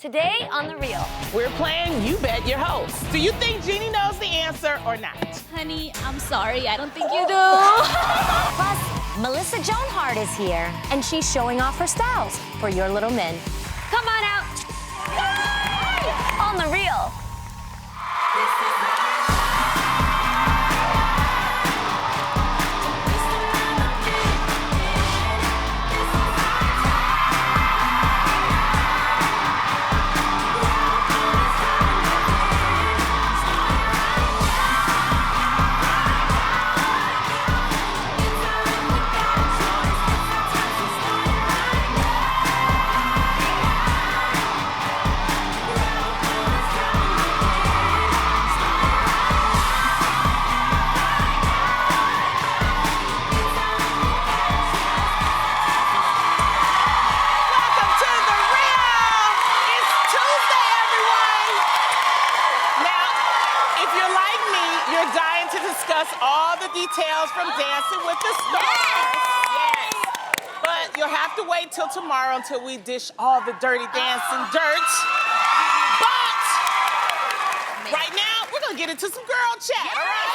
Today on The Real. We're playing You Bet Your Host. Do you think Jeannie knows the answer or not? Honey, I'm sorry. I don't think you do. Plus, Melissa Joan Hart is here, and she's showing off her styles for your little men. Come on out. On The Real. All the details from Dancing with the Stars. Yes. But you'll have to wait till tomorrow until we dish all the dirty dancing dirt. But right now, we're going to get into some girl chat. All right?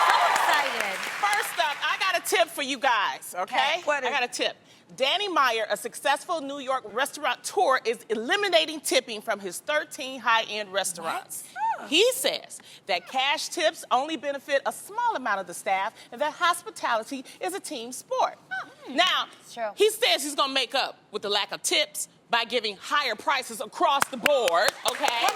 So excited. First up, I got a tip for you guys, okay? What is I got a tip. Danny Meyer, a successful New York restaurateur, is eliminating tipping from his 13 high-end restaurants. He says that cash tips only benefit a small amount of the staff and that hospitality is a team sport. Now, he says he's going to make up with the lack of tips by giving higher prices across the board, okay? Wait.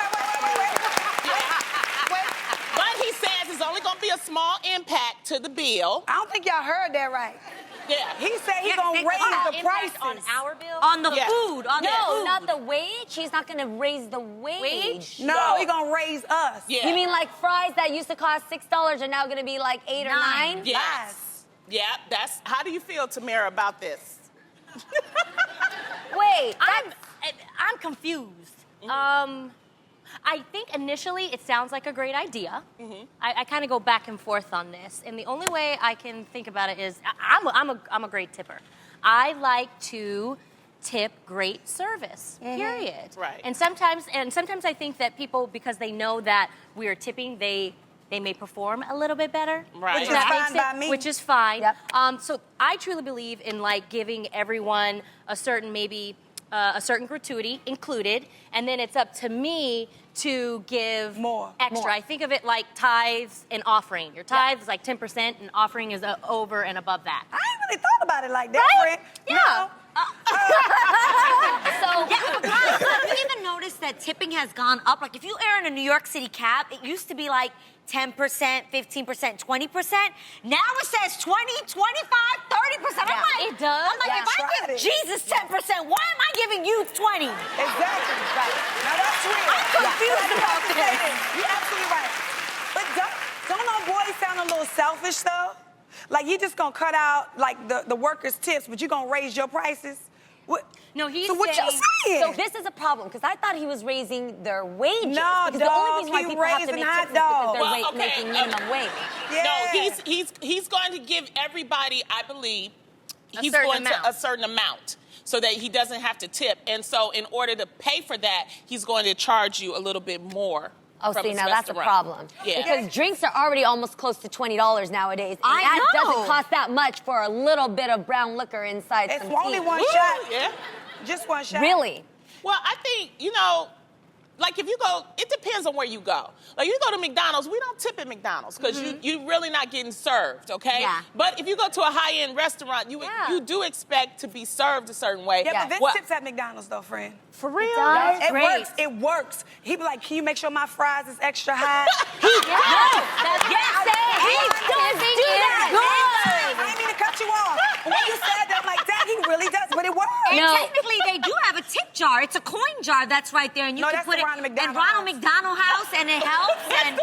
But he says it's only going to be a small impact to the bill. I don't think y'all heard that right. Yeah. He said he's going to raise the prices. On our bill? On the food. On the food. Not the wage. He's not going to raise the wage. No, he's going to raise us. Yeah. You mean like fries that used to cost $6 are now going to be like $8 or $9? Yes. Yeah, that's... How do you feel, Tamera, about this? Wait, I'm confused. I think initially it sounds like a great idea. I kind of go back and forth on this, and the only way I can think about it is I'm a great tipper. I like to tip great service. Period. Right. And sometimes I think that people, because they know that we are tipping, they may perform a little bit better. Right. Which is fine by me. Which is fine. Yep. So I truly believe in like giving everyone a certain a certain gratuity included, and then it's up to me to give more extra. I think of it like tithes and offering. Your tithe is like 10%, and offering is over and above that. I ain't really thought about it like that, Right? friend. Yeah. Have you even noticed that tipping has gone up? Like, if you are in a New York City cab, it used to be like 10%, 15%, 20%. Now it says 20, 25, 30%. I'm like, It does. I'm like, if I tried give it. Jesus 10%, why am I giving you 20? Exactly. Right. Now that's real. I'm confused about this. You're absolutely right. But don't our boys sound a little selfish, though? Like, you just gonna cut out, like, the workers' tips, but you gonna raise your prices? What? No, he's So what y'all saying? So this is a problem, because I thought he was raising their wages. No, because the only reason why he people have to raising make hot tips is because they're dogs. making minimum wage. Yeah. No, he's going to give everybody, I believe, he's certain going amount. to a certain amount so that he doesn't have to tip. And so in order to pay for that, he's going to charge you a little bit more. Oh, from see, his now that's a restaurant. problem. Yeah. Because drinks are already almost close to $20 nowadays. And I that know. doesn't cost that much for a little bit of brown liquor inside It's some only tea. one Woo, shot. yeah. Just one shot. Really? Well, I think, like if you go, it depends on where you go. Like you go to McDonald's, we don't tip at McDonald's because you're really not getting served, okay? Yeah. But if you go to a high-end restaurant, you do expect to be served a certain way. Yeah, but Vince Well, tips at McDonald's, though, friend. for real? does? It Great. works. It works. He be like, can you make sure my fries is extra hot? He does do that. I didn't mean to cut you off. But when you said that, I'm like, Dad, he really does, but it works. And No. technically, they do have a tip jar. It's a coin jar that's right there, and you No, can that's put the it Ronald in McDonald Ronald House. McDonald House, and it helps. And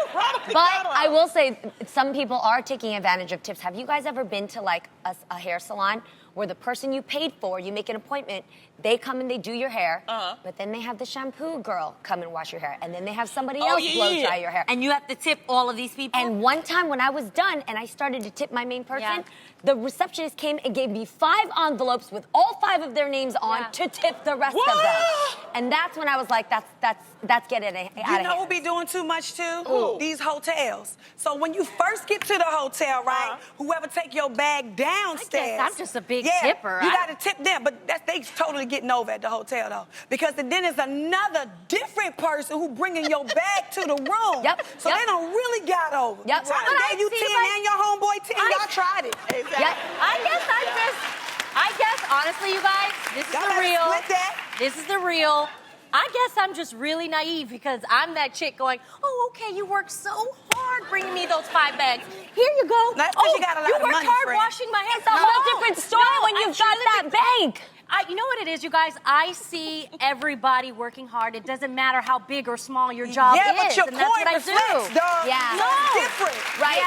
But I will say, some people are taking advantage of tips. Have you guys ever been to like a hair salon where the person you paid for, you make an appointment, they come and they do your hair, but then they have the shampoo girl come and wash your hair, and then they have somebody else blow dry your hair. And you have to tip all of these people? And one time when I was done and I started to tip my main person, the receptionist came and gave me 5 envelopes with all 5 of their names on to tip the rest of them. And that's when I was like, that's getting out of hand. You know who be doing too much too? These hotels. So when you first get to the hotel, right, whoever take your bag downstairs. I'm just a big tipper. You got to tip them, but they totally getting over at the hotel though, because then there's another different person who bringing your bag to the room. So they don't really got over. Yep. So I gave you 10 and your homeboy 10. Y'all tried it. I guess, honestly, you guys, this is the real. This is the real. I guess I'm just really naive because I'm that chick going, oh, okay, you worked so hard bringing me those 5 bags. Here you go. That's because you got a lot of money, worked hard friend. washing my hands. It's a whole different story when you've got that bank. You know what it is, you guys? I see everybody working hard. It doesn't matter how big or small your job is. Yeah, but your and that's coin what I reflects, do. dog. Yeah. No. It's different. Right?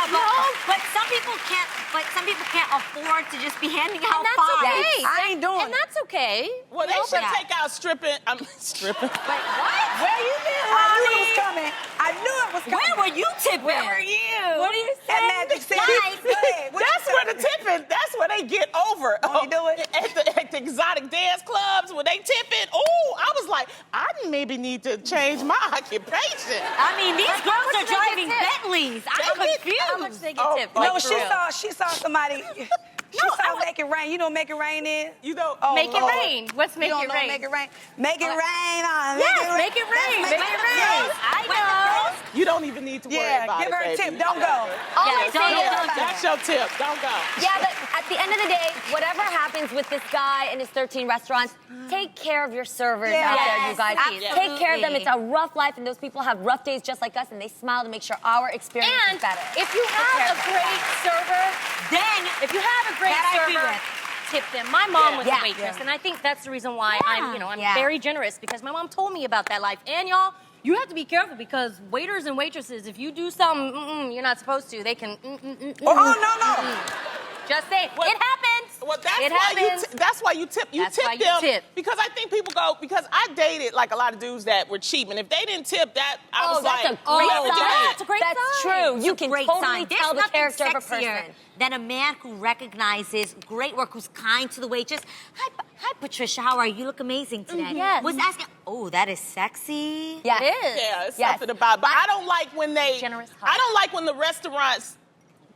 But some people can't. But some people can't afford to just be handing out And that's 5. okay. I ain't doing And that's okay. Well, they should take out stripping. Stripping. Wait, what? Where you been, I knew it was coming. I knew it was coming. Where were you tipping? Where were you? What are you saying? That magic said. Guys, Go ahead. What That's you where the tipping, that's where they get over. Oh, you do it? At the exotic dance clubs, when they tip it, I was like, I maybe need to change my occupation. I mean, these girls are much do they driving get tipped? Bentleys. I'm How much confused. they get tipped? No, Like, for real. she saw somebody. She saw Make It Rain. You know what Make It Rain is? You know, Make it Lord. rain. What's Make You don't It know Rain? Make It Rain. Make It Rain on. Yes, Make It Rain. That's Make It Rain. I know. you don't even need to worry Yeah, about give it, her a baby. tip. Don't go. All Yeah, I'm saying don't is, That's your tip. Don't go. yeah, but at the end of the day, whatever happens with this guy and his 13 restaurants, take care of your servers out there, you guys. Yes, Take care of them. It's absolutely. a rough life, and those people have rough days just like us, and they smile to make sure our experience And is better. if you have a great server, Then, if you have a great That I agree server, with. tip them. My mom was Yeah. a waitress, and I think that's the reason why I'm Yeah. very generous, because my mom told me about that life. And y'all, you have to be careful, because waiters and waitresses, if you do something you're not supposed to, they can. Oh, no. Just say Well, it happens. Well, that's it why happens. that's why you tip. You That's tip why you them tip. because I think people go because I dated like a lot of dudes that were cheap, and if they didn't tip, that I was that's like, a great whoever did sign. that. That's a great That's sign. true. You can great totally sign. There's tell the nothing character of a sexier person. than a man who recognizes great work, who's kind to the waitress. Hi, Patricia. How are you? You look amazing today. Yes. Was asking. Oh, that is sexy. Yeah. It is. Yeah, it's Yes. something about. But I don't like when they. Generous heart. I don't like when the restaurants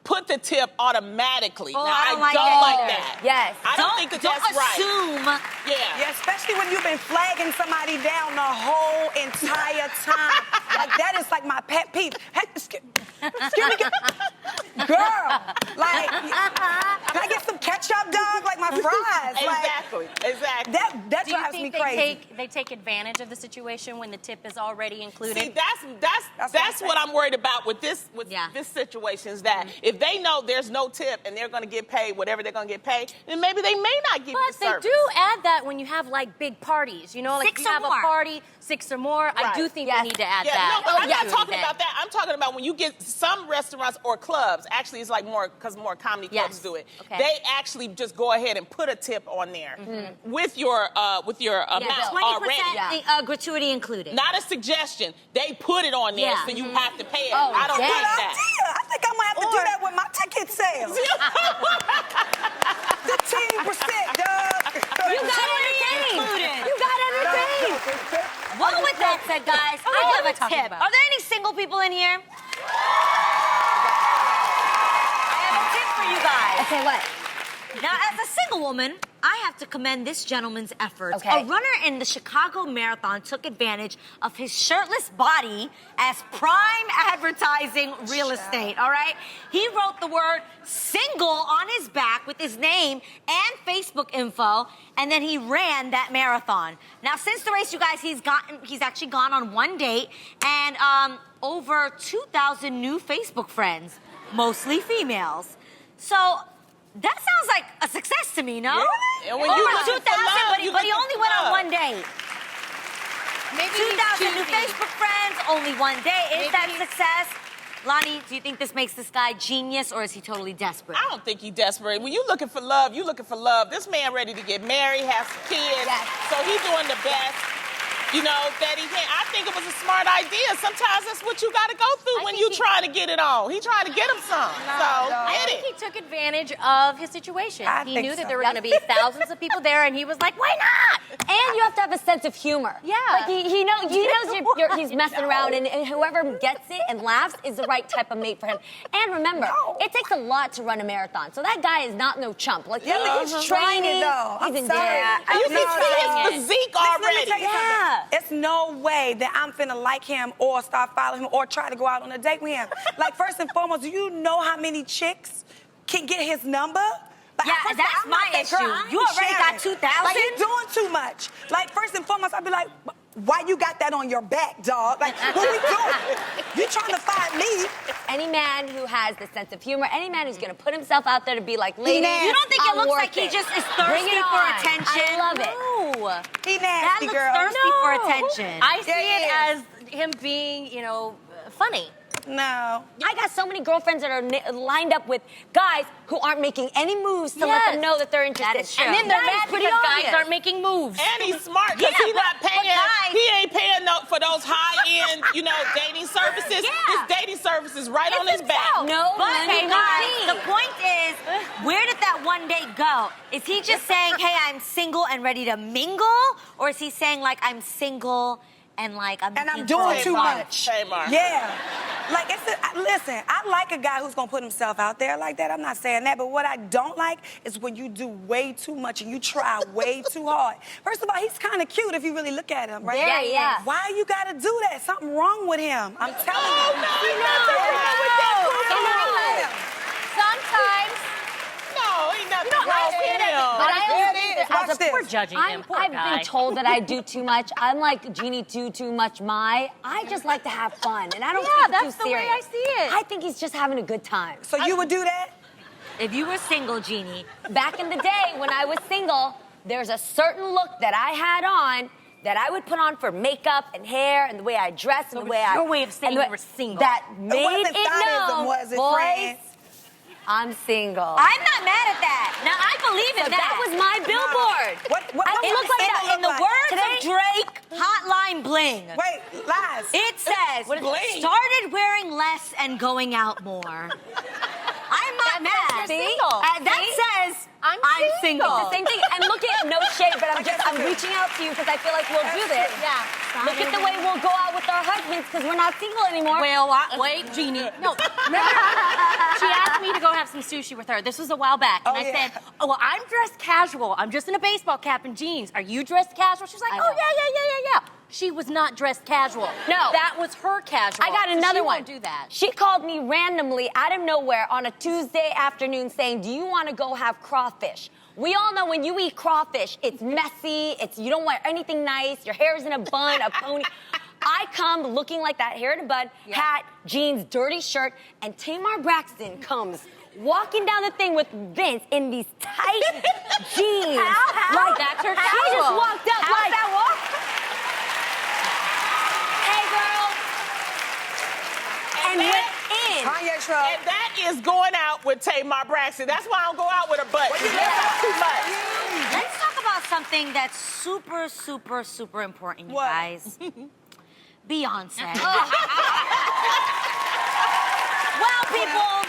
put the tip automatically. Oh, now, I don't like don't that like either. that. Yes. I don't think that don't that's right. assume. Yeah. Yeah, especially when you've been flagging somebody down the whole entire time. Like, that is like my pet peeve. Hey, excuse me, girl. Like, can I get some ketchup, dog? Like my fries. Exactly. Like, that Do you drives me think crazy. they take advantage of the situation when the tip is already included? See, that's what I'm worried about with this this situation is that if they know there's no tip and they're going to get paid whatever they're going to get paid, then maybe they may not give you But the they service. do add that when you have like big parties, you know, like 6 if you or have more. a party, 6 or more. I do think Yes. we need to add Yeah, that. no, but I'm not to talking that. about that. I'm talking about when you get some restaurants or clubs. Actually, it's like more because more comedy clubs Yes. do it. Okay. They actually just go ahead and put a tip on there with your amount 20% already. gratuity included. Not a suggestion. They put it on there, Yeah. so you have to pay it. Oh, I don't yeah. like Good that. idea. I think I'm gonna have to do that with my ticket sales. 15%, dog. You got entertained. Included. You got entertained. Well, with that said, guys, what I am I have a talking tip. about? Are there any single people in here? I have a tip for you guys. Okay, what? Now, as a single woman, I have to commend this gentleman's efforts. Okay. A runner in the Chicago Marathon took advantage of his shirtless body as prime advertising real estate, all right? He wrote the word single on his back with his name and Facebook info, and then he ran that marathon. Now, since the race, you guys, he's actually gone on one date and over 2,000 new Facebook friends, mostly females. So that sounds like a success to me, no? Yeah. And when you Over looking 2,000, for love, but you he looking only for went on love. one date. Maybe 2,000 new he's choosy. Facebook friends, only one day. Is Maybe that he's- success? Lonnie, do you think this makes this guy genius, or is he totally desperate? I don't think he's desperate. When you looking for love, you looking for love. This man ready to get married, have some kids. Yes. So he's doing the best, that he can. I think it was a smart idea. Sometimes that's what you got to go through when you trying to get it on. He trying to get him some. I Get think it. he took advantage of his situation. I He think knew that so. there were going to be thousands of people there, and he was like, why not? And you have to have a sense of humor. Yeah. Like he knows he's messing around, and whoever gets it and laughs is the right type of mate for him. And remember, it takes a lot to run a marathon. So that guy is not no chump. Like Yeah, but he's trying it, though. He's I'm in sorry. there. You can see his physique Let me already. tell you Yeah. something. It's no way that I'm finna like him or start following him or try to go out on a date with him. Like, first and foremost, do you know how many chicks can get his number? Like, Yeah, first of that's all, I'm not my that girl. issue. I ain't You already sharing. got 2,000? Like, he's doing too much. Like, first and foremost, I'd be like, why you got that on your back, dog? Like, what we doing? You trying to find me? Any man who has the sense of humor, any man who's going to put himself out there to be like, ladies, nasty. You don't think it I'm looks worth like he it. just is Bring thirsty it for on. attention? I love it. No. He That nasty, looks girl. thirsty for attention. I see Yeah, it as him being, funny. No. I got so many girlfriends that are lined up with guys who aren't making any moves to let them know that they're interested. That is true. And then they're That is mad pretty because obvious. guys aren't making moves. And he's smart because Yeah, he's not but paying. guys- He ain't paying for those high-end, dating services. Yeah. His dating service is right on his back. No But money, you no guys, fee. the point is, where did that one date go? Is he just saying, hey, I'm single and ready to mingle? Or is he saying, like, I'm single and, like, I'm And I'm looking for doing a too partner? much. Tamar. Yeah. Like, listen, I like a guy who's gonna put himself out there like that. I'm not saying that. But what I don't like is when you do way too much and you try way too hard. First of all, he's kind of cute if you really look at him, right? Very, yeah. Why you gotta do that? Something wrong with him. I'm telling Oh, you. no, ain't nothing wrong with that. Something wrong with him. Sometimes. No, ain't nothing I wrong see with it, him. but I There also it think is. that Watch as a, this. we're judging him. Poor I've guy. been told that I do too much. I'm like Jeannie too much. I just like to have fun, and I don't take it that's too the way serious. I see it. I think he's just having a good time. So you would do that? If you were single, Jeannie, Back in the day when I was single, there's a certain look that I had on that I would put on for makeup and hair and the way I dress and the way I. your way of saying and the- you were single. That made wasn't it sadism, known, was it, boys, friends? I'm single. I'm not mad at that. Now, I believe in So that was my billboard. What It looked like that In the words Today- of Drake, Hotline Bling. Wait, lies. It says, Bling? started wearing less and going out more. I'm not mad. See? That See? says, I'm single. It's the same thing. And look at no shade, but I'm reaching out to you because I feel like we'll do this. Yeah. Look at the way we'll go out with our husbands because we're not single anymore. Well, wait, Jeannie. No, remember, she asked me to go have some sushi with her. This was a while back. And Oh, I yeah. said, oh, well, I'm dressed casual. I'm just in a baseball cap and jeans. Are you dressed casual? She's like, I oh, know. yeah. She was not dressed casual. No. That was her casual. I got So another she one. Won't do that. She called me randomly out of nowhere on a Tuesday afternoon saying, do you want to go have crawfish? We all know when you eat crawfish, it's messy, you don't wear anything nice, your hair's in a bun, a pony. I come looking like that, hair in a bun, hat, jeans, dirty shirt, and Tamar Braxton comes walking down the thing with Vince in these tight jeans. How? Like, That's her She just casual. walked up How's like, that walk? hey girl. And went in. Kanye truck. And that is going out with Tamar Braxton. That's why I don't go out with her butt. That's too much. Let's talk about something that's super, super, super important, you What? guys. Beyonce. Well, people,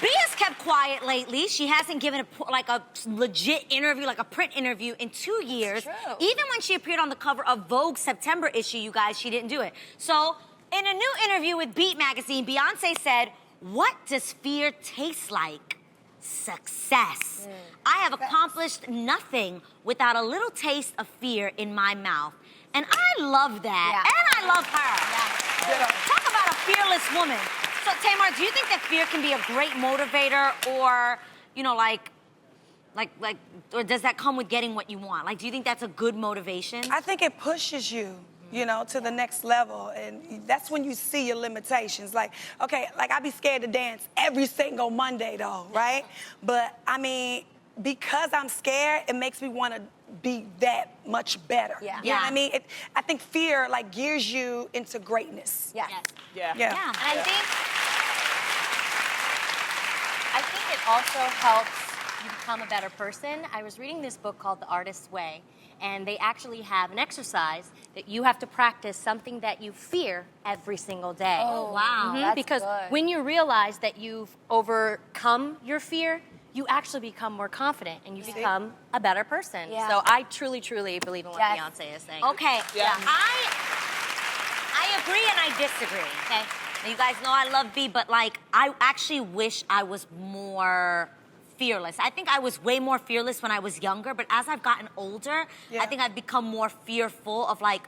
B has kept quiet lately. She hasn't given a legit interview, like a print interview, in 2 years. True. Even when she appeared on the cover of Vogue's September issue, you guys, she didn't do it. So, in a new interview with Beat Magazine, Beyonce said, "What does fear taste like? Success. I have accomplished nothing without a little taste of fear in my mouth." And I love that. Yeah. And I love her. Talk about a fearless woman. So, Tamar, do you think that fear can be a great motivator, or, or does that come with getting what you want? Like, do you think that's a good motivation? I think it pushes you, to the next level. And that's when you see your limitations. Like, okay, I be scared to dance every single Monday, though, right? But, I mean, because I'm scared, it makes me want to be that much better. Yeah. You know what I mean? I think fear like gears you into greatness. Yes. Yeah. Yeah. And I think it also helps you become a better person. I was reading this book called The Artist's Way, and they actually have an exercise that you have to practice something that you fear every single day. Oh, wow. That's Because good. when you realize that you've overcome your fear, you actually become more confident and you become a better person. Yeah. So I truly, truly believe in what Yes. Beyoncé is saying. Okay. Yeah. I agree and I disagree. Okay. Now, you guys know I love B, but like I actually wish I was more fearless. I think I was way more fearless when I was younger, but as I've gotten older, I think I've become more fearful of like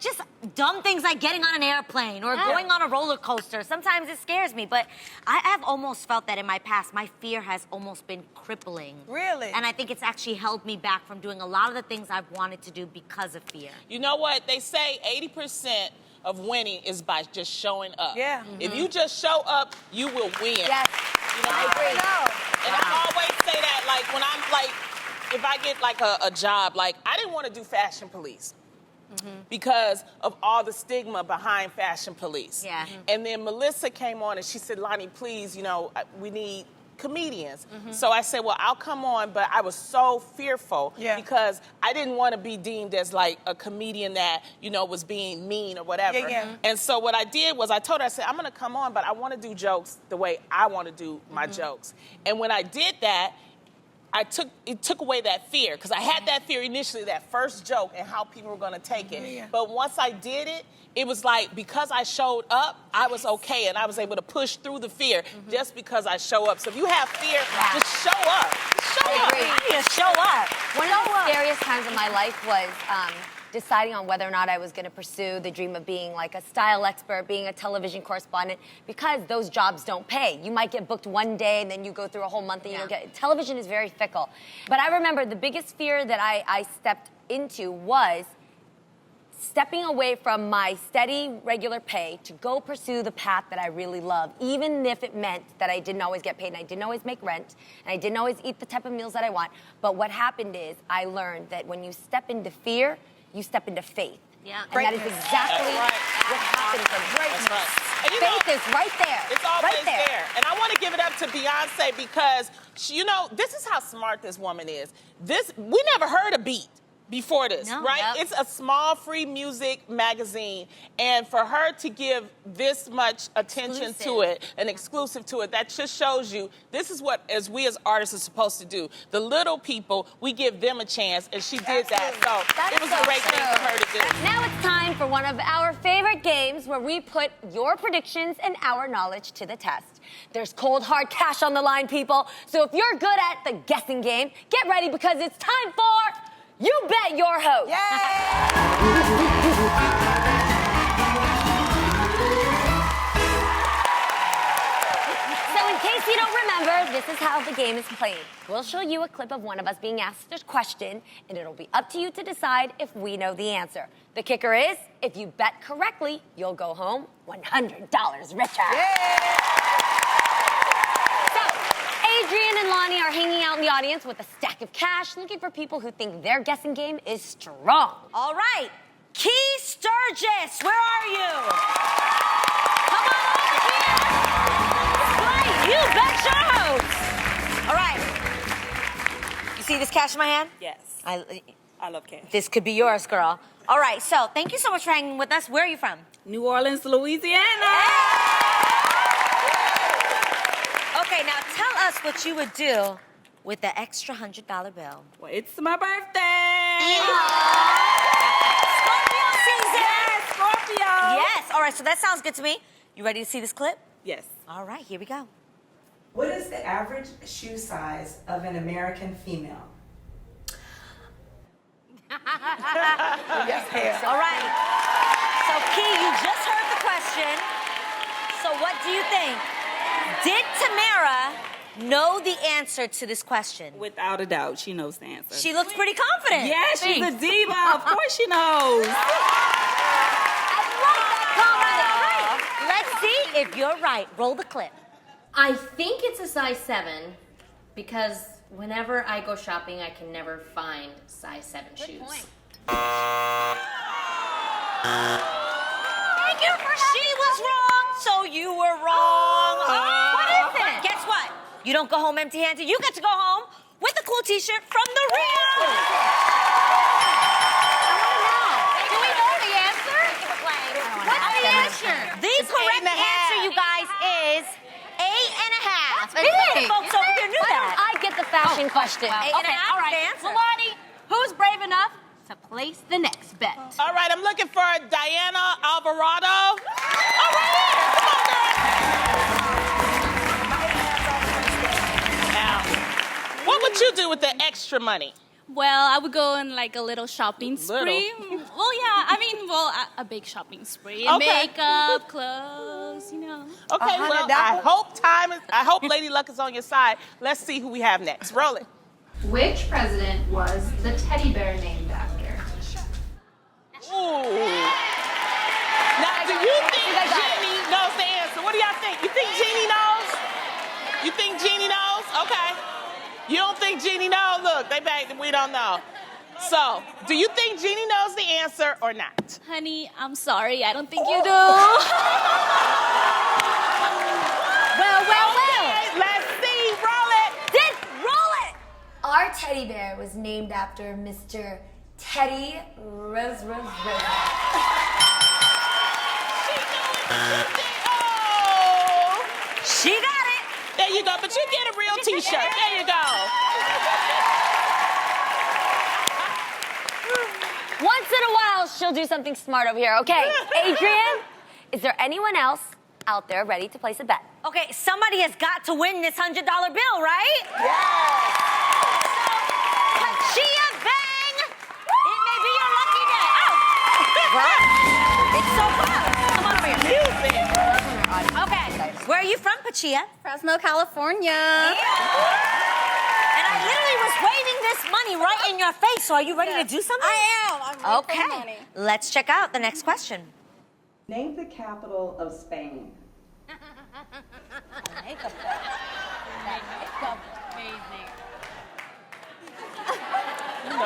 just dumb things like getting on an airplane or going on a roller coaster. Sometimes it scares me, but I have almost felt that in my past. My fear has almost been crippling. Really? And I think it's actually held me back from doing a lot of the things I've wanted to do because of fear. You know what? They say 80% of winning is by just showing up. Yeah. If you just show up, you will win. Yes. You know, I agree. And I always say that, like, when I'm, like, if I get, like, a job, like, I didn't want to do fashion police. Because of all the stigma behind fashion police. Yeah. And then Melissa came on and she said, Lonnie, please, you know, we need comedians. So I said, well, I'll come on, but I was so fearful because I didn't want to be deemed as like a comedian that, you know, was being mean or whatever. And so what I did was I told her, I said, I'm going to come on, but I want to do jokes the way I want to do my jokes. And when I did that, it took away that fear, because I had that fear initially, that first joke and how people were going to take it. But once I did it, it was like, because I showed up, I was okay, and I was able to push through the fear just because I show up. So if you have fear, just show up. Just show up. Just show up. One of the scariest times of my life was deciding on whether or not I was going to pursue the dream of being like a style expert, being a television correspondent, because those jobs don't pay. You might get booked one day and then you go through a whole month and you don't get. Television is very fickle. But I remember the biggest fear that I stepped into was stepping away from my steady, regular pay to go pursue the path that I really love, even if it meant that I didn't always get paid and I didn't always make rent and I didn't always eat the type of meals that I want. But what happened is I learned that when you step into fear, you step into faith. Yeah. And that is exactly what happened for greatness. That's right. And you know, Faith is right there. It's always right there. And I want to give it up to Beyonce because, you know, this is how smart this woman is. We never heard a beat before this, right? Yep. It's a small free music magazine, and for her to give this much attention to it, and exclusive to it, that just shows you this is what we as artists are supposed to do. The little people, we give them a chance, and she did that. So it was a great thing for her to do. Now it's time for one of our favorite games where we put your predictions and our knowledge to the test. There's cold, hard cash on the line, people. So if you're good at the guessing game, get ready because it's time for You Bet Your Host. So in case you don't remember, this is how the game is played. We'll show you a clip of one of us being asked a question, and it'll be up to you to decide if we know the answer. The kicker is, if you bet correctly, you'll go home $100 richer. Adrian and Lonnie are hanging out in the audience with a stack of cash, looking for people who think their guessing game is strong. All right. Key Sturgis, where are you? Come on over here. Right, you bet your host. All right. You see this cash in my hand? Yes. I love cash. This could be yours, girl. All right, so thank you so much for hanging with us. Where are you from? New Orleans, Louisiana. Okay, now tell us what you would do with the extra $100 bill. Well, it's my birthday. Scorpio season. Yes, Scorpio. Yes. All right, so that sounds good to me. You ready to see this clip? Yes. All right, here we go. What is the average shoe size of an American female? All right. So, Key, you just heard the question. So what do you think? Did Tamera know the answer to this question? Without a doubt, she knows the answer. She looks pretty confident. Yeah, she's a diva. Of course she knows. I love that. Let's see if you're right. Roll the clip. I think it's a size 7 because Whenever I go shopping, I can never find size 7 shoes. Thank you for She was wrong, so you were wrong. What is it? Guess what? You don't go home empty-handed. You get to go home with a cool T-shirt from the Rio. Do we know the answer? What's the answer? The correct answer, you guys, is 8.5. And Really? folks over here knew that. I get the fashion question. Eight and a half all right. is the answer. Milani, who's brave enough to place the next bet? All right, I'm looking for Diana Alvarado. All right, come on, girl. Now, what would you do with the extra money? Well, I would go on like a little shopping spree. Well, yeah, I mean, a big shopping spree. Okay. Makeup, clothes, you know. Okay, well, I hope Lady Luck is on your side. Let's see who we have next. Roll it. Which president was the teddy bear named after? Ooh. Now, do you think Jeannie knows the answer? What do y'all think? You think Jeannie knows? You think Jeannie knows? Okay. You don't think Jeannie knows? Look, they back that we don't know. So, do you think Jeannie knows the answer or not? Honey, I'm sorry. I don't think you do. Well. Let's see. Roll it. Roll it. Our teddy bear was named after Mr. Teddy Rose. Oh. She got it. There you go. But you get a real T-shirt. There you go. Once in a while, she'll do something smart over here. Okay, Adrian, is there anyone else out there ready to place a bet? Okay, somebody has got to win this $100 bill, right? Yes. Chia Bang! It may be your lucky day. Oh! It's so close. Come on over here. Okay, where are you from, Pachia? Fresno, California. And I literally was waving this money right in your face, so are you ready to do something? I am. I'm ready for the Okay, money. let's check out the next question. Name the capital of Spain.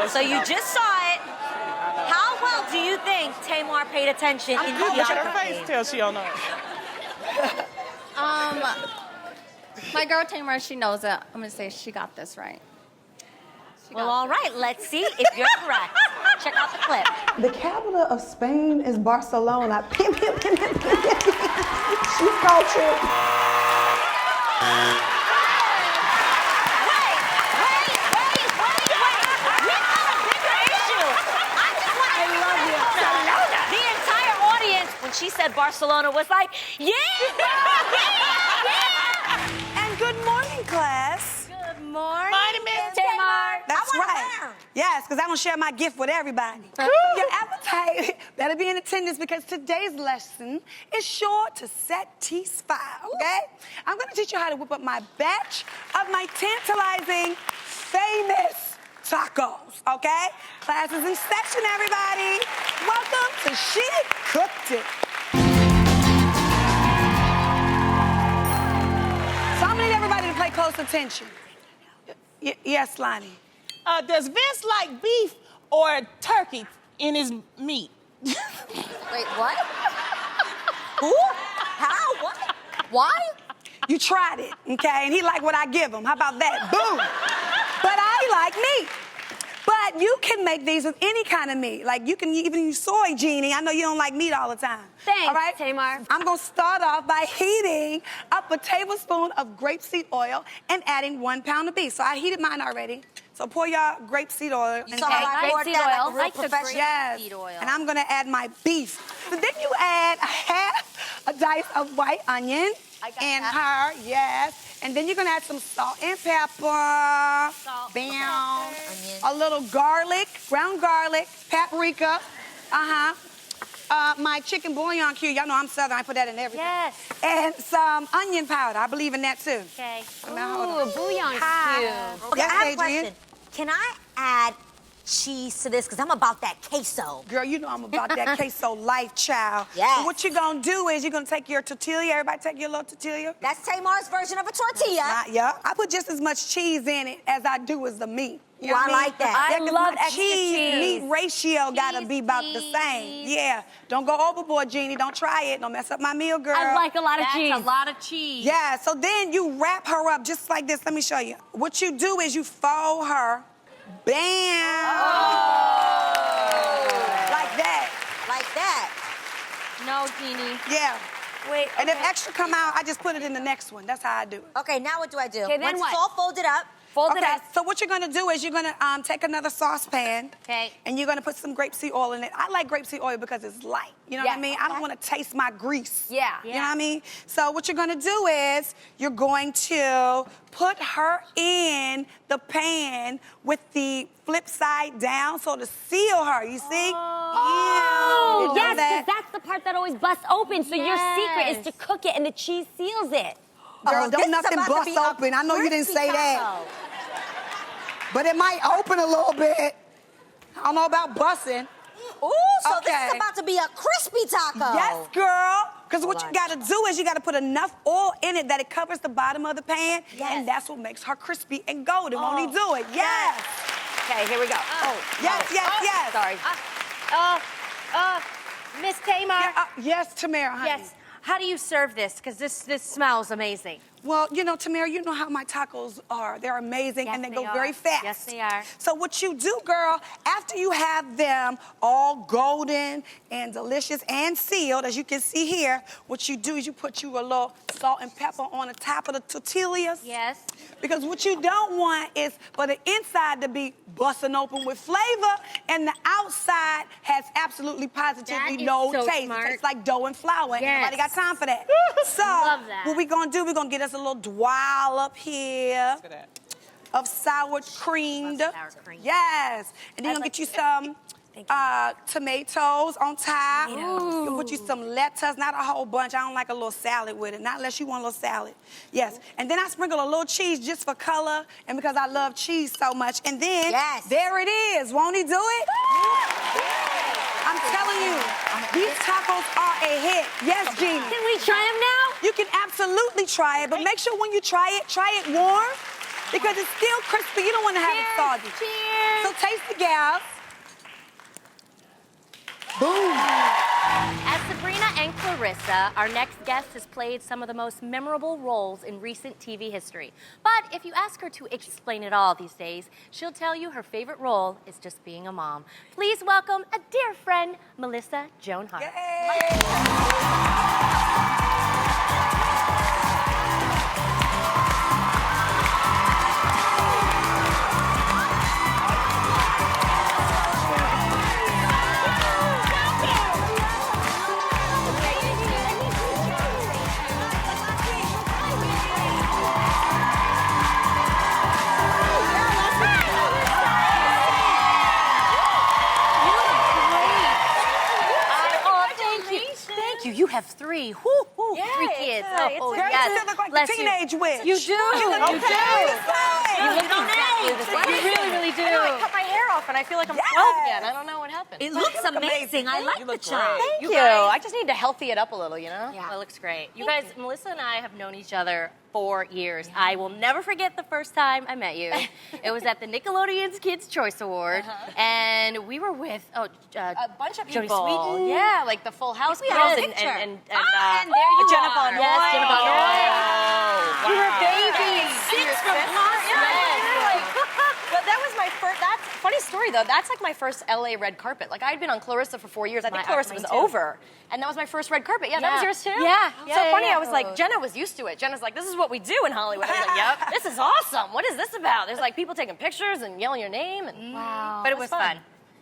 So you just saw it. How well do you think Tamar paid attention in Look at her geography? face till she don't know. My girl Tamara, she knows it. I'm gonna say she got this right. Well, all right, let's see if you're correct. Check out the clip. The capital of Spain is Barcelona. She's cultured. Wait. We got a bigger issue. I just want to the entire audience, when she said Barcelona, was like, yeah! And good morning, class. Good morning. Morning, Miss Tamar. That's I wanna right. learn. Yes, because I don't share my gift with everybody. Your appetite better be in attendance because today's lesson is sure to set teeth fire, okay? I'm going to teach you how to whip up my batch of my tantalizing, famous tacos, okay? Class is in session, everybody. Welcome to She Cooked It. So I'm going to need everybody to pay close attention. Yes, Lonnie. Does Vince like beef or turkey in his meat? Wait, what? Who? How? What? Why? You tried it, okay? And he liked what I give him. How about that? Boom. But I like meat. But you can make these with any kind of meat. Like you can even use soy, Jeannie. I know you don't like meat all the time. Thanks, all right? Tamar. I'm gonna start off by heating up a tablespoon of grapeseed oil and adding 1 pound of beef. So I heated mine already. So pour your grapeseed oil. So I poured Grapeseed that oil. like a real professional. Yes. Seed oil. And I'm gonna add my beef. So then you add a dice of white onion. And her, yes. And then you're gonna add some salt and pepper. Salt, Bam. onion. A little garlic, ground garlic, paprika. My chicken bouillon cube. Y'all know I'm Southern. I put that in everything. Yes. And some onion powder. I believe in that too. Okay. Ooh, a bouillon cube. Okay, Yes, I have a Adrian. question. Can I add cheese to this because I'm about that queso. Girl, you know I'm about that queso life, child. Yes. So what you're gonna do is you're gonna take your tortilla. Everybody take your little tortilla. That's Tamar's version of a tortilla. Yeah, I put just as much cheese in it as I do as the meat. You know Ooh, I what mean? like that. Yeah, I 'cause love my extra cheese. meat ratio gotta be about the same. Yeah, don't go overboard, Jeannie. Don't try it. Don't mess up my meal, girl. I like a lot of That's cheese. a lot of cheese. Yeah, so then you wrap her up just like this. Let me show you. What you do is you fold her. Bam! Like that. Like that. No, Jeannie. Yeah. Wait, And if okay. extra come out, I just put it in the next one. That's how I do it. Okay, now what do I do? Okay, then Once what? it's all folded up. Fold it Okay, up. so what you're gonna do is you're gonna take another saucepan. Okay. And you're gonna put some grapeseed oil in it. I like grapeseed oil because it's light. You know what I Yeah. mean? I don't wanna taste my grease. Yeah. You know what I mean? So what you're gonna do is you're going to put her in the pan with the flip side down so to seal her, you see? Oh, You know yes, that? because that's the part that always busts open. So your secret is to cook it and the cheese seals it. Girl, this don't is nothing about to bust be a open. I know you didn't crispy say that. taco. But it might open a little bit. I don't know about busting. Ooh, so this Okay. is about to be a crispy taco. Yes, girl. Because what you gotta do is you gotta put enough oil in it that it covers the bottom of the pan. Yes. And that's what makes her crispy and golden. Won't he do it? Yes. Okay, here we go. Yes, yes. Sorry. Miss Tamar. Yes, Tamera, honey. Yes. How do you serve this? Because this smells amazing. Well, you know, Tamera, you know how my tacos are. They're amazing Yes, and they they go are. very fast. Yes, they are. So what you do, girl, after you have them all golden and delicious and sealed, as you can see here, what you do is you put you a little salt and pepper on the top of the tortillas. Yes. Because what you don't want is for the inside to be busting open with flavor and the outside has absolutely positively That is no so taste. smart. It tastes like dough and flour. Ain't Yes. nobody got time for that. So Love that. what we gonna do, we're gonna get us a little dollop here Look at that. of sour cream. Sour cream. Yes. And then you're gonna get you some tomatoes on top. You'll put you some lettuce, not a whole bunch. I don't like a little salad with it, not unless you want a little salad. Yes. And then I sprinkle a little cheese just for color and because I love cheese so much. And then there it is. Won't he do it? I'm telling you, these tacos are a hit. Yes, Jeannie. Can we try them now? You can absolutely try it, but make sure when you try it warm because it's still crispy. You don't want to have it soggy. Cheers. So taste the gas. Boom. As Sabrina and Clarissa, our next guest has played some of the most memorable roles in recent TV history. But if you ask her to explain it all these days, she'll tell you her favorite role is just being a mom. Please welcome a dear friend, Melissa Joan Hart. You have three. Woo, Yeah, 3 kids. it's Oh, girl, yes. you still look like Bless the teenage witch. You do. You look You do. okay. You look exactly the same. You really, really do. I know, I cut my hair off and I feel like I'm 12 again. I don't know what happened. It looks amazing. I like the chop. Thank you. I just need to healthy it up a little, you know? Yeah. It looks great. You guys, Melissa and I have known each other for years. I will never forget the first time I met you. It was at the Nickelodeon's Kids' Choice Award, and we were with a bunch of Jodie people. Sweetin. Yeah, like the Full House We girls had a and picture. and And there you Jenna are. Von Yes, Roy. Jenna Von Roy. Yeah. You were babies. Six from Harts. But that was my first. That's funny story though. That's like my first LA red carpet. Like I'd been on Clarissa for 4 years. I think Clarissa was over, and that was my first red carpet. Yeah, that was yours too. Yeah. So funny. I was like, Jenna was used to it. Jenna's like, this is what we do in Hollywood. I was like, yep. This is awesome. What is this about? There's like people taking pictures and yelling your name. And Wow. But it was fun.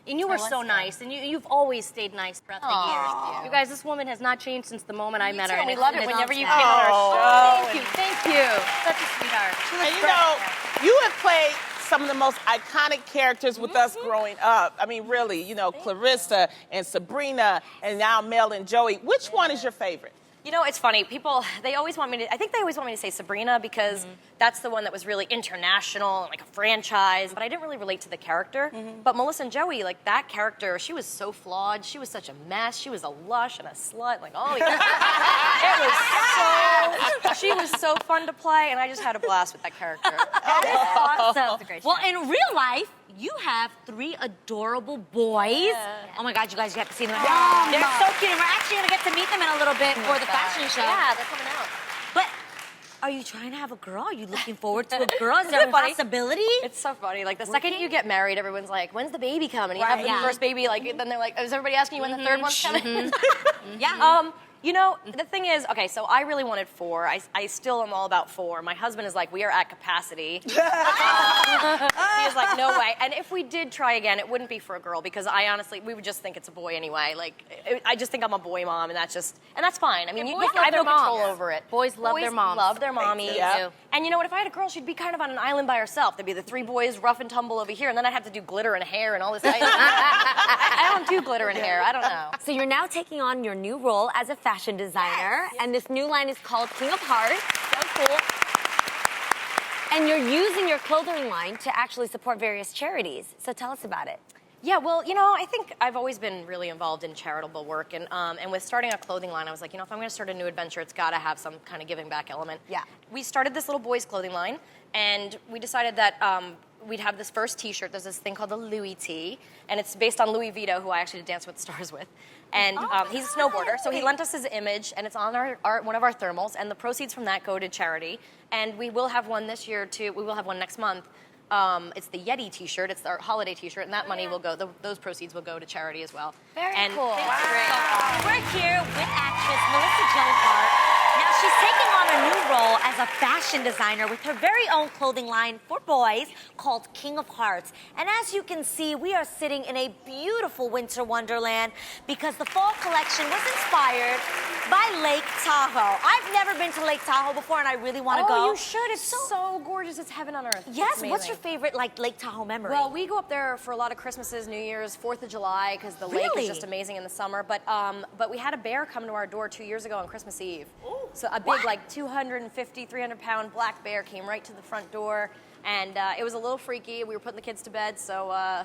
And you were so nice, and you've always stayed nice throughout the years. You guys, this woman has not changed since the moment I met her. too. and We it's- love it it's whenever you awesome. came on our Oh, show. thank you. Such a sweetheart. And you know, you have played some of the most iconic characters with us growing up. I mean, really, you know, Clarissa and Sabrina and now Mel and Joey. Which one is your favorite? You know, it's funny. People, they always want me to, I think they always want me to say Sabrina because that's the one that was really international, like a franchise. But I didn't really relate to the character. But Melissa and Joey, like that character, she was so flawed. She was such a mess. She was a lush and a slut. Like, oh, she was so fun to play, and I just had a blast with that character. That is awesome. That's a great Well, show. in real life, you have 3 adorable boys. Oh my God, you guys have to see them. They're so cute. And we're actually going to get to meet them in a little bit for the fashion show. Yeah, they're coming out. But are you trying to have a girl? Are you looking forward to a girl? Is there a possibility? It's so funny. Like the second you get married, everyone's like, "When's the baby coming?" And you have the first baby, like then they're like, "Is everybody asking you when the third one's coming?" Yeah. You know, the thing is, okay, so I really wanted 4. I still am all about 4. My husband is like, we are at capacity. He is like, no way. And if we did try again, it wouldn't be for a girl because I honestly, we would just think it's a boy anyway. Like, I just think I'm a boy mom, and that's fine. I mean, I have no control over it. Boys love their moms. Love their mommies. Yeah. And you know what? If I had a girl, she'd be kind of on an island by herself. There'd be the 3 boys rough and tumble over here, and then I'd have to do glitter and hair and all this. I don't do glitter and hair. I don't know. So you're now taking on your new role as a fashion designer, and this new line is called King of Hearts. So cool. And you're using your clothing line to actually support various charities. So tell us about it. Yeah, well, you know, I think I've always been really involved in charitable work, and with starting a clothing line, I was like, you know, if I'm going to start a new adventure, it's got to have some kind of giving back element. Yeah. We started this little boys' clothing line, and we decided that we'd have this first T-shirt. There's this thing called the Louis T, and it's based on Louis Vito, who I actually did Dance with the Stars with. And he's a snowboarder, so he lent us his image, and it's on one of our thermals, and the proceeds from that go to charity. And we will have one this year, too. We will have one next month. It's the Yeti T-shirt. It's our holiday T-shirt, and that money will go. Those proceeds will go to charity as well. Very and cool. Wow. We're here with actress Melissa Joan Hart. Now she's taking on a new role as a fashion designer with her very own clothing line for boys called King of Hearts. And as you can see, we are sitting in a beautiful winter wonderland because the fall collection was inspired by Lake Tahoe. I've never been to Lake Tahoe before, and I really want to go. Oh, you should. It's so gorgeous. It's heaven on earth. Yes. What's your favorite Lake Tahoe memory? Well, we go up there for a lot of Christmases, New Year's, 4th of July, because the lake is just amazing in the summer. But we had a bear come to our door 2 years ago on Christmas Eve. Ooh. So a big, like 250, 300-pound black bear came right to the front door, and it was a little freaky. We were putting the kids to bed, so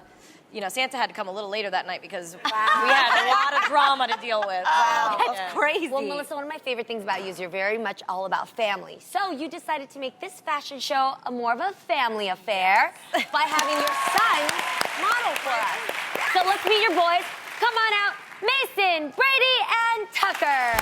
you know, Santa had to come a little later that night because we had a lot of drama to deal with. Wow. That's crazy. Well, Melissa, one of my favorite things about you is you're very much all about family. So you decided to make this fashion show more of a family affair by having your son model for us. So let's meet your boys. Come on out, Mason, Brady, and Tucker.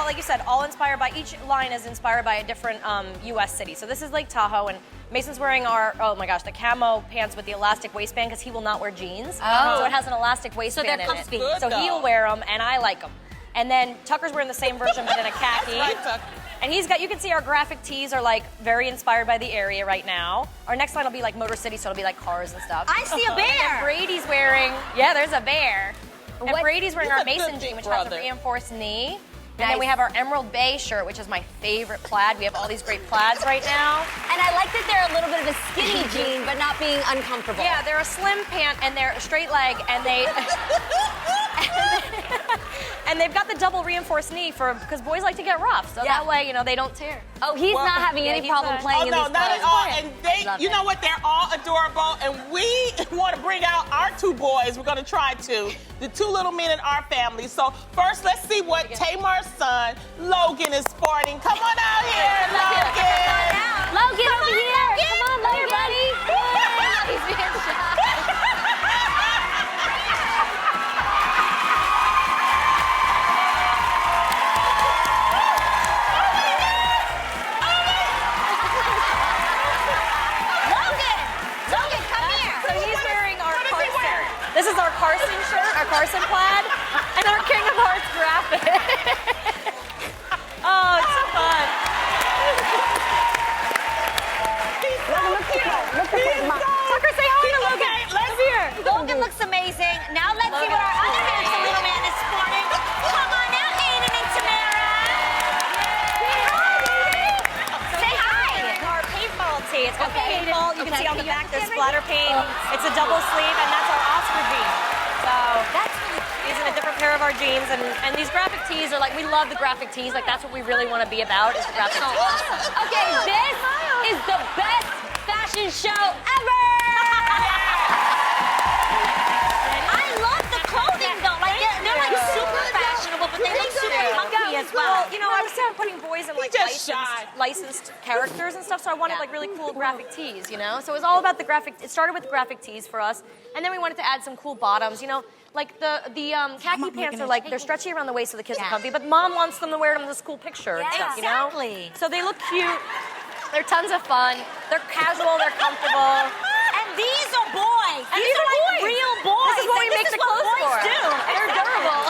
Like you said, all inspired by, each line is inspired by a different U.S. city. So this is Lake Tahoe, and Mason's wearing our, oh my gosh, the camo pants with the elastic waistband because he will not wear jeans. So it has an elastic waistband in it. So he'll wear them, and I like them. And then Tucker's wearing the same version, but in a khaki. That's right, Tucker. And he's got, you can see our graphic tees are like very inspired by the area right now. Our next line will be like Motor City, so it'll be like cars and stuff. I see a bear. And Brady's wearing, yeah, there's a bear. And Brady's wearing our Mason jean, which has a brother. reinforced knee. And then we have our Emerald Bay shirt, which is my favorite plaid. We have all these great plaids right now. And I like that they're a little bit of a skinny jean, but not being uncomfortable. Yeah, they're a slim pant, and they're a straight leg, and they... and they've got the double reinforced knee because boys like to get rough, so that way, you know, they don't tear. Oh, he's not having any problem playing in these not at clothes. all. And you know what? They're all adorable, and we want to bring out our 2 boys. We're going to try to. The 2 little men in our family. So first, let's see what Tamar's son, Logan, is sporting. Come on out here, Logan. Logan, over here. Come on, Logan. Buddy. He's being shy. This is our Carson shirt, our Carson plaid, and our King of Hearts graphic. Oh, it's so fun. Tucker, say hi to Logan. Okay, let's Logan looks amazing. Now let's see what our other handsome little man is sporting. Come on out, can see on the back there's splatter paint. It's a double sleeve, and that's our Oscar jean. So That's really these are a different pair of our jeans, and these graphic tees are like, we love the graphic tees. Like, that's what we really want to be about, is the graphic tees. Okay, this is the best fashion show ever! I love the clothing though. Like they're like super fashionable, but they look super comfy as well. You know, I was putting boys in like just licensed characters and stuff, so I wanted like really cool graphic tees, you know? So it was all about the graphic. It started with the graphic tees for us, and then we wanted to add some cool bottoms, you know? Like the khaki pants are like, they're stretchy around the waist so the kids are comfy, but mom wants them to wear them in this cool picture and stuff, you know? Exactly. So they look cute. They're tons of fun. They're casual, they're comfortable. And these are boys. And these are like boys. real boys. This is what we make the clothes boys for. do. They're durable.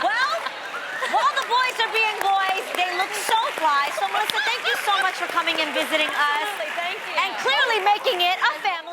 Well, while the boys are being boys, they look so fly. So Melissa, thank you so much for coming and visiting us. Thank you. And clearly making it a family.